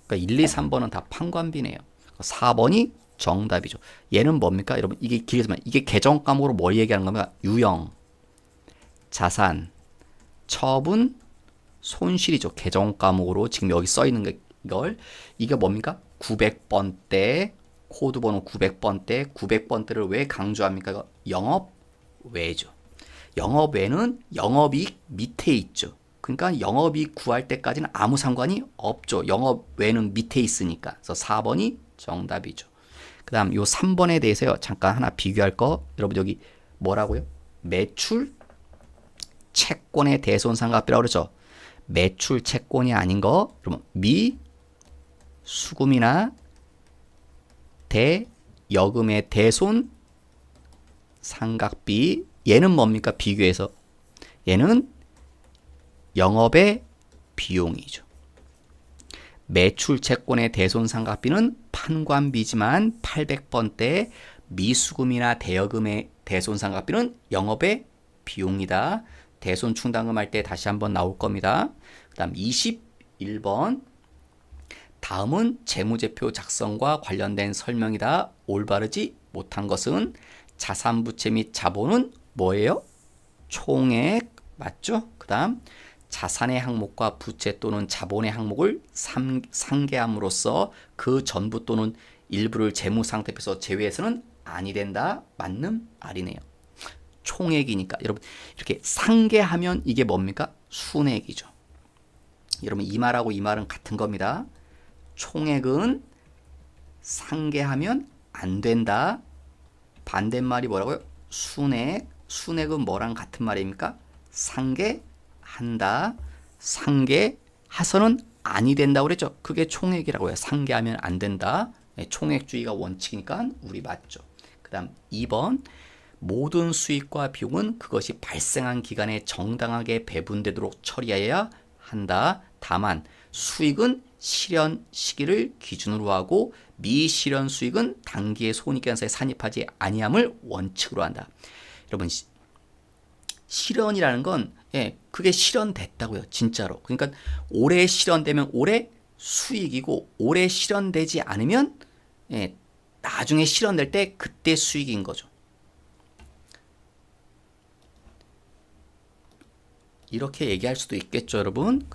그러니까 1, 2, 3번은 다 판관비네요. 4번이 정답이죠. 얘는 뭡니까? 여러분 이게 길게서만 이게 계정 과목으로 뭘 얘기하는 겁니까? 유형, 자산, 처분, 손실이죠. 계정 과목으로 지금 여기 써 있는 걸 이게 뭡니까? 900번대 코드 번호 900번대 900번대를 왜 강조합니까? 이거 영업외죠. 영업외는 영업이익 밑에 있죠. 그러니까 영업이익 구할 때까지는 아무 상관이 없죠. 영업외는 밑에 있으니까. 그래서 4번이 정답이죠. 그 다음 요 3번에 대해서요. 잠깐 하나 비교할 거. 여러분 여기 뭐라고요? 매출 채권의 대손상각비라고 그러죠. 매출 채권이 아닌 거. 그러면 미수금이나 대여금의 대손 상각비. 얘는 뭡니까? 비교해서 얘는 영업의 비용이죠. 매출 채권의 대손 상각비는 판관비지만 800번대 미수금이나 대여금의 대손 상각비는 영업의 비용이다. 대손 충당금 할 때 다시 한번 나올 겁니다. 그 다음 21번 다음은 재무제표 작성과 관련된 설명이다. 올바르지 못한 것은 자산부채 및 자본은 뭐예요? 총액 맞죠? 그 다음 자산의 항목과 부채 또는 자본의 항목을 상계함으로써 그 전부 또는 일부를 재무상태표에서 제외해서는 아니 된다. 맞는 말이네요. 총액이니까 여러분 이렇게 상계하면 이게 뭡니까? 순액이죠. 여러분 이 말하고 이 말은 같은 겁니다. 총액은 상계하면 안 된다. 반대말이 뭐라고요? 순액. 순액은 뭐랑 같은 말입니까? 상계한다. 상계해서는 아니 된다고 그랬죠. 그게 총액이라고 해요. 상계하면 안 된다. 총액주의가 원칙이니까 우리 맞죠. 그 다음 2번 모든 수익과 비용은 그것이 발생한 기간에 정당하게 배분되도록 처리해야 한다. 다만 수익은 실현 시기를 기준으로 하고 미실현 수익은 단기의 손익계산서에 산입하지 아니함을 원칙으로 한다. 여러분 실현이라는 건 그게 실현됐다고요. 진짜로. 그러니까 올해 실현되면 올해 수익이고 올해 실현되지 않으면 나중에 실현될 때 그때 수익인 거죠. 이렇게 얘기할 수도 있겠죠, 여러분.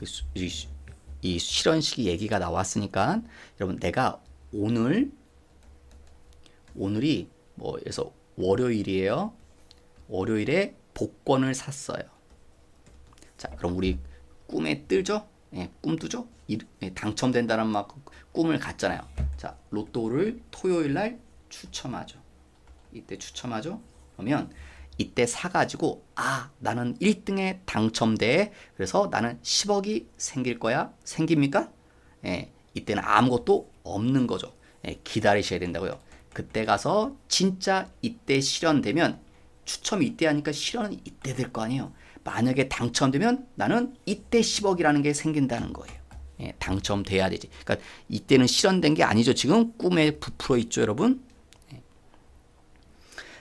이 실현식이 얘기가 나왔으니까 여러분 내가 오늘이 그래서 월요일이에요. 월요일에 복권을 샀어요. 자, 그럼 우리 꿈에 뜨죠? 예, 꿈꾸죠? 당첨된다는 막 꿈을 갖잖아요. 자, 로또를 토요일 날 추첨하죠. 이때 추첨하죠? 그러면 이때 사가지고 나는 1등에 당첨돼. 그래서 나는 10억이 생길 거야. 생깁니까? 예, 이때는 아무것도 없는 거죠. 예, 기다리셔야 된다고요. 그때 가서 진짜 이때 실현되면 추첨이 이때 하니까 실현은 이때 될 거 아니에요. 만약에 당첨되면 나는 이때 10억이라는 게 생긴다는 거예요. 예, 당첨돼야 되지. 그러니까 이때는 실현된 게 아니죠. 지금 꿈에 부풀어 있죠, 여러분. 예.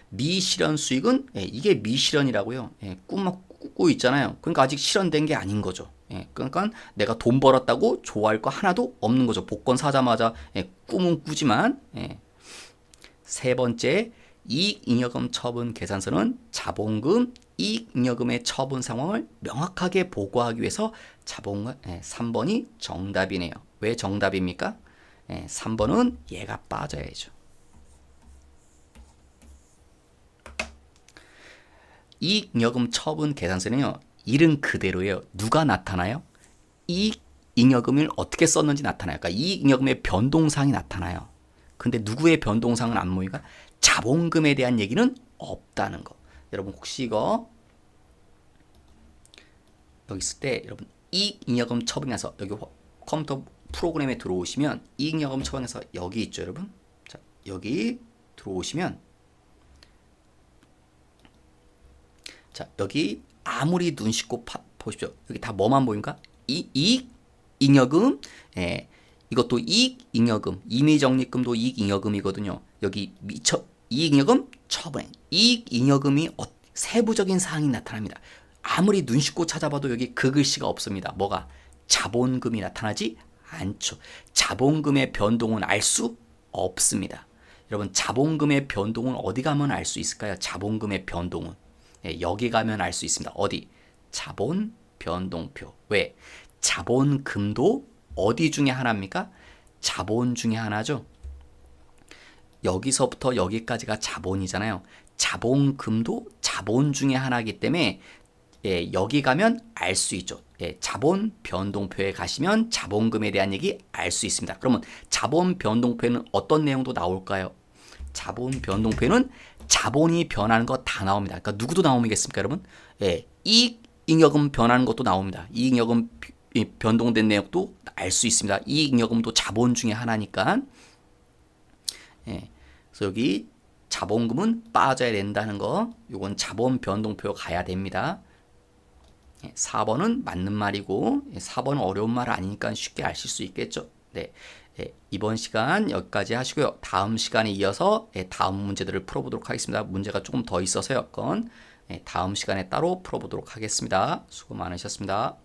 미실현 수익은 이게 미실현이라고요. 예, 꿈만 꾸고 있잖아요. 그러니까 아직 실현된 게 아닌 거죠. 예, 그러니까 내가 돈 벌었다고 좋아할 거 하나도 없는 거죠. 복권 사자마자 꿈은 꾸지만. 세 번째, 이익잉여금 처분 계산서는 자본금, 이익잉여금의 처분 상황을 명확하게 보고하기 위해서 자본금 3번이 정답이네요. 왜 정답입니까? 3번은 얘가 빠져야죠. 이익잉여금 처분 계산서는요, 이름 그대로예요. 누가 나타나요? 이익잉여금을 어떻게 썼는지 나타나요. 그러니까 이익잉여금의 변동사항이 나타나요. 근데 누구의 변동사항은 안 보이니까 자본금에 대한 얘기는 없다는 거. 여러분 혹시 이거 여기 있을 때 여러분 이익잉여금 처분해서 여기 컴퓨터 프로그램에 들어오시면 이익잉여금 처분해서 여기 있죠, 여러분. 자, 여기 들어오시면 자, 여기 아무리 눈 씻고 보십시오. 여기 다 뭐만 보입니까? 이익잉여금, 이것도 이익잉여금, 임의적립금도 이익잉여금이거든요. 여기 이익잉여금 처분, 이익잉여금이 세부적인 사항이 나타납니다. 아무리 눈 씻고 찾아봐도 여기 그 글씨가 없습니다. 뭐가? 자본금이 나타나지 않죠. 자본금의 변동은 알 수 없습니다. 여러분 자본금의 변동은 어디 가면 알 수 있을까요? 자본금의 변동은 여기 가면 알 수 있습니다. 어디? 자본 변동표. 왜? 자본금도 어디 중에 하나입니까? 자본 중에 하나죠. 여기서부터 여기까지가 자본이잖아요. 자본금도 자본 중에 하나이기 때문에 여기 가면 알 수 있죠. 자본 변동표에 가시면 자본금에 대한 얘기 알 수 있습니다. 그러면 자본 변동표에는 어떤 내용도 나올까요? 자본 변동표에는 자본이 변하는 거 다 나옵니다. 그러니까 누구도 나오겠습니까, 여러분? 이익잉여금 변하는 것도 나옵니다. 이익잉여금 변동된 내역도 알 수 있습니다. 이익잉여금도 자본 중에 하나니까. 그래서 여기 자본금은 빠져야 된다는 거. 이건 자본 변동표 가야 됩니다. 4번은 맞는 말이고 4번은 어려운 말 아니니까 쉽게 아실 수 있겠죠. 네. 이번 시간 여기까지 하시고요. 다음 시간에 이어서 다음 문제들을 풀어보도록 하겠습니다. 문제가 조금 더 있어서요. 다음 시간에 따로 풀어보도록 하겠습니다. 수고 많으셨습니다.